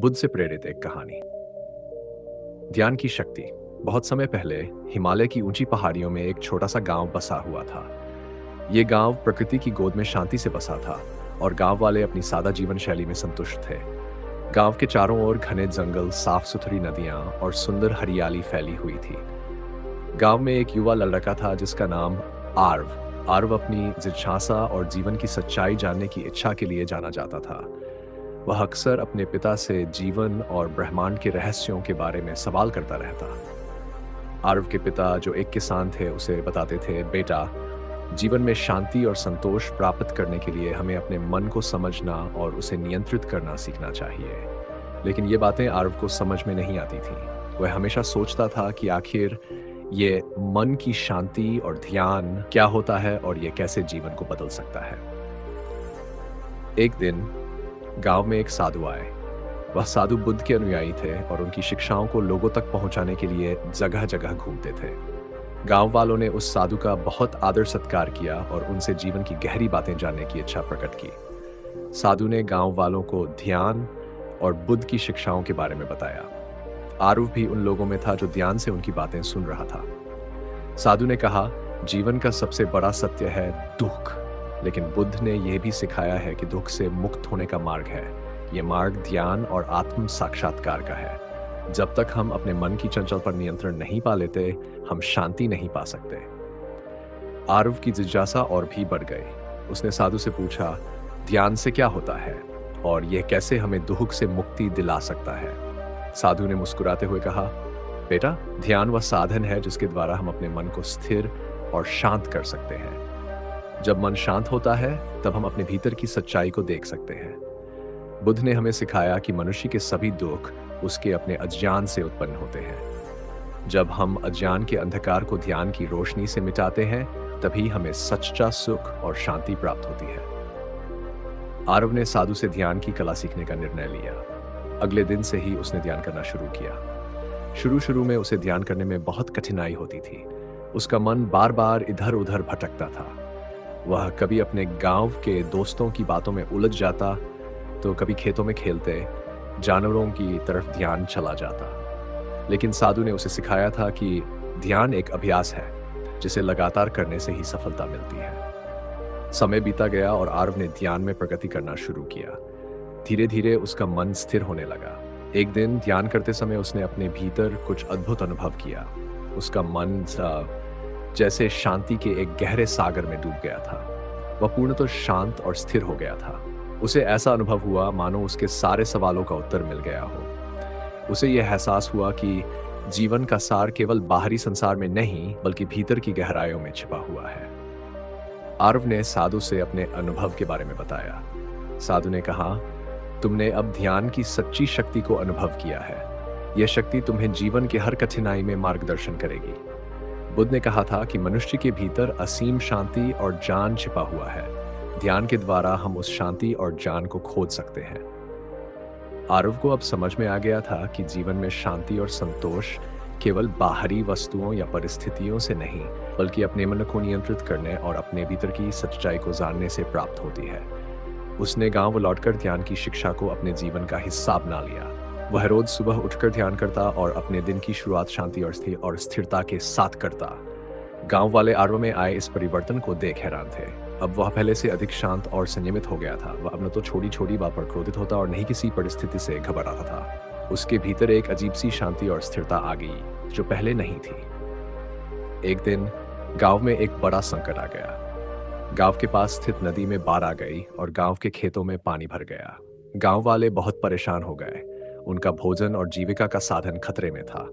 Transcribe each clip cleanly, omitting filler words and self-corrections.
बुद्ध से प्रेरित एक कहानी। ध्यान की शक्ति। बहुत समय पहले हिमालय की ऊंची पहाड़ियों में एक छोटा सा गांव बसा हुआ था। ये गांव प्रकृति की गोद में शांति से बसा था और गांव वाले अपनी सादा जीवन शैली में संतुष्ट थे। गांव के चारों ओर घने जंगल, साफ सुथरी नदियां और सुंदर हरियाली फैली हुई थी। गांव में एक युवा लड़का था जिसका नाम आर्व। आर्व अपनी जिज्ञासा और जीवन की सच्चाई जानने की इच्छा के लिए जाना जाता था। वह अक्सर अपने पिता से जीवन और ब्रह्मांड के रहस्यों के बारे में सवाल करता रहता। आरव के पिता, जो एक किसान थे, उसे बताते थे, बेटा, जीवन में शांति और संतोष प्राप्त करने के लिए हमें अपने मन को समझना और उसे नियंत्रित करना सीखना चाहिए। लेकिन ये बातें आरव को समझ में नहीं आती थीं। वह हमेशा सोचता था कि आखिर ये मन की शांति और ध्यान क्या होता है और ये कैसे जीवन को बदल सकता है। एक दिन गांव में एक साधु आए। वह साधु बुद्ध के अनुयायी थे और उनकी शिक्षाओं को लोगों तक पहुंचाने के लिए जगह जगह घूमते थे। गांव वालों ने उस साधु का बहुत आदर सत्कार किया और उनसे जीवन की गहरी बातें जानने की इच्छा प्रकट की। साधु ने गांव वालों को ध्यान और बुद्ध की शिक्षाओं के बारे में बताया। आरुव भी उन लोगों में था जो ध्यान से उनकी बातें सुन रहा था। साधु ने कहा, जीवन का सबसे बड़ा सत्य है दुख, लेकिन बुद्ध ने यह भी सिखाया है कि दुख से मुक्त होने का मार्ग है। यह मार्ग ध्यान और आत्म साक्षात्कार का है। जब तक हम अपने मन की चंचल पर नियंत्रण नहीं पा लेते, हम शांति नहीं पा सकते। आरव की जिज्ञासा और भी बढ़ गई। उसने साधु से पूछा, ध्यान से क्या होता है और यह कैसे हमें दुख से मुक्ति दिला सकता है? साधु ने मुस्कुराते हुए कहा, बेटा, ध्यान वह साधन है जिसके द्वारा हम अपने मन को स्थिर और शांत कर सकते हैं। जब मन शांत होता है, तब हम अपने भीतर की सच्चाई को देख सकते हैं। बुद्ध ने हमें सिखाया कि मनुष्य के सभी दुख उसके अपने अज्ञान से उत्पन्न होते हैं। जब हम अज्ञान के अंधकार को ध्यान की रोशनी से मिटाते हैं, तभी हमें सच्चा सुख और शांति प्राप्त होती है। आरव ने साधु से ध्यान की कला सीखने का निर्णय लिया। अगले दिन से ही उसने ध्यान करना शुरू किया। शुरू में उसे ध्यान करने में बहुत कठिनाई होती थी। उसका मन बार बार इधर उधर भटकता था। वह कभी अपने गांव के दोस्तों की बातों में उलझ जाता, तो कभी खेतों में खेलते जानवरों की तरफ ध्यान चला जाता। लेकिन साधु ने उसे सिखाया था कि ध्यान एक अभ्यास है जिसे लगातार करने से ही सफलता मिलती है। समय बीता गया और आरव ने ध्यान में प्रगति करना शुरू किया। धीरे धीरे उसका मन स्थिर होने लगा। एक दिन ध्यान करते समय उसने अपने भीतर कुछ अद्भुत अनुभव किया। उसका मन जैसे शांति के एक गहरे सागर में डूब गया था। वह पूर्णतः शांत और स्थिर हो गया था। उसे ऐसा अनुभव हुआ मानो उसके सारे सवालों का उत्तर मिल गया हो। उसे यह एहसास हुआ कि जीवन का सार केवल बाहरी संसार में नहीं, बल्कि भीतर की गहराइयों में छिपा हुआ है। आरव ने साधु से अपने अनुभव के बारे में बताया। साधु ने कहा, तुमने अब ध्यान की सच्ची शक्ति को अनुभव किया है। यह शक्ति तुम्हें जीवन के हर कठिनाई में मार्गदर्शन करेगी। बुद्ध ने कहा था कि मनुष्य के भीतर असीम शांति और ज्ञान छिपा हुआ है। ध्यान के द्वारा हम उस शांति और ज्ञान को खोज सकते हैं। आरव को अब समझ में आ गया था कि जीवन में शांति और संतोष केवल बाहरी वस्तुओं या परिस्थितियों से नहीं, बल्कि अपने मन को नियंत्रित करने और अपने भीतर की सच्चाई को जानने से प्राप्त होती है। उसने गांव लौटकर ध्यान की शिक्षा को अपने जीवन का हिस्सा बना लिया। वह रोज सुबह उठकर ध्यान करता और अपने दिन की शुरुआत शांति और स्थिरता के साथ करता। गांव वाले आरव में आए इस परिवर्तन को देख हैरान थे। अब वह पहले से अधिक शांत और संयमित हो गया था। वह अब न तो छोटी छोटी बात पर क्रोधित होता और नहीं किसी परिस्थिति से घबराता था। उसके भीतर एक अजीब सी शांति और स्थिरता आ गई जो पहले नहीं थी। एक दिन गांव में एक बड़ा संकट आ गया। गांव के पास स्थित नदी में बाढ़ आ गई और गांव के खेतों में पानी भर गया। गांव वाले बहुत परेशान हो गए। उनका भोजन और जीविका का साधन खतरे में था।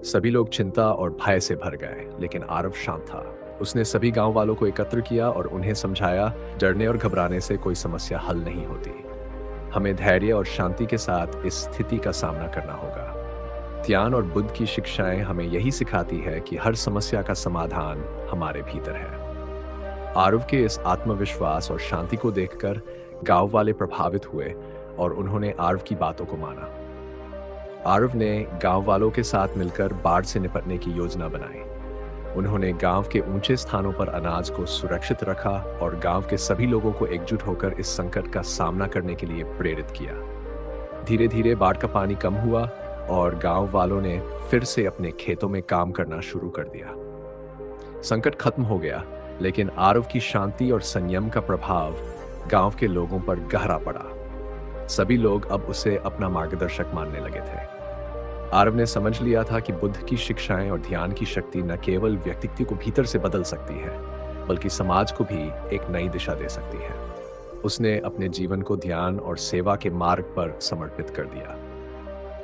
सभी लोग चिंता और भय से भर गए, लेकिन आरव शांत था। उसने सभी गांव वालों को एकत्र किया और उन्हें समझाया, डरने और घबराने से कोई समस्या हल नहीं होती। हमें धैर्य और शांति के साथ इस स्थिति का सामना करना होगा। ध्यान और बुद्ध की शिक्षाएं हमें यही सिखाती है कि हर समस्या का समाधान हमारे भीतर है। आरव के इस आत्मविश्वास और शांति को देखकर गांव वाले प्रभावित हुए और उन्होंने आरव की बातों को माना। आरव ने गांव वालों के साथ मिलकर बाढ़ से निपटने की योजना बनाई। उन्होंने गांव के ऊंचे स्थानों पर अनाज को सुरक्षित रखा और गांव के सभी लोगों को एकजुट होकर इस संकट का सामना करने के लिए प्रेरित किया। धीरे धीरे बाढ़ का पानी कम हुआ और गांव वालों ने फिर से अपने खेतों में काम करना शुरू कर दिया। संकट खत्म हो गया, लेकिन आरव की शांति और संयम का प्रभाव गांव के लोगों पर गहरा पड़ा। सभी लोग अब उसे अपना मार्गदर्शक मानने लगे थे। आरव ने समझ लिया था कि बुद्ध की शिक्षाएं और ध्यान की शक्ति न केवल व्यक्ति को भीतर से बदल सकती है, बल्कि समाज को भी एक नई दिशा दे सकती है। उसने अपने जीवन को ध्यान और सेवा के मार्ग पर समर्पित कर दिया।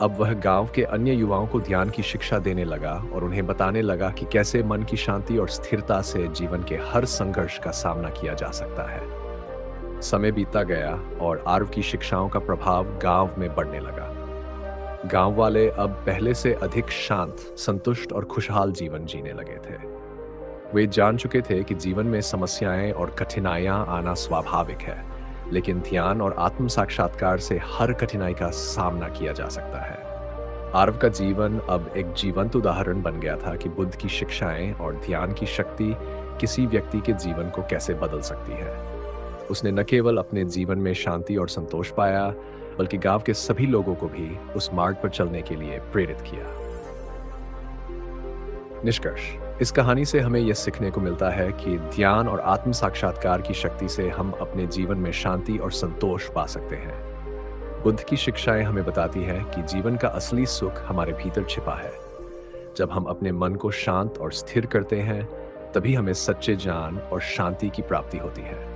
अब वह गांव के अन्य युवाओं को ध्यान की शिक्षा देने लगा और उन्हें बताने लगा कि कैसे मन की शांति और स्थिरता से जीवन के हर संघर्ष का सामना किया जा सकता है। समय बीतता गया और आरव की शिक्षाओं का प्रभाव गांव में बढ़ने लगा। गांव वाले अब पहले से अधिक शांत, संतुष्ट और खुशहाल जीवन जीने लगे थे। वे जान चुके थे कि जीवन में समस्याएं और कठिनाइयां आना स्वाभाविक है, लेकिन ध्यान और आत्म साक्षात्कार से हर कठिनाई का सामना किया जा सकता है। आरव का जीवन अब एक जीवंत उदाहरण बन गया था कि बुद्ध की शिक्षाएं और ध्यान की शक्ति किसी व्यक्ति के जीवन को कैसे बदल सकती है। उसने न केवल अपने जीवन में शांति और संतोष पाया, बल्कि गांव के सभी लोगों को भी उस मार्ग पर चलने के लिए प्रेरित किया। निष्कर्ष: इस कहानी से हमें यह सीखने को मिलता है कि ध्यान और आत्म साक्षात्कार की शक्ति से हम अपने जीवन में शांति और संतोष पा सकते हैं। बुद्ध की शिक्षाएं हमें बताती हैं कि जीवन का असली सुख हमारे भीतर छिपा है। जब हम अपने मन को शांत और स्थिर करते हैं, तभी हमें सच्चे ज्ञान और शांति की प्राप्ति होती है।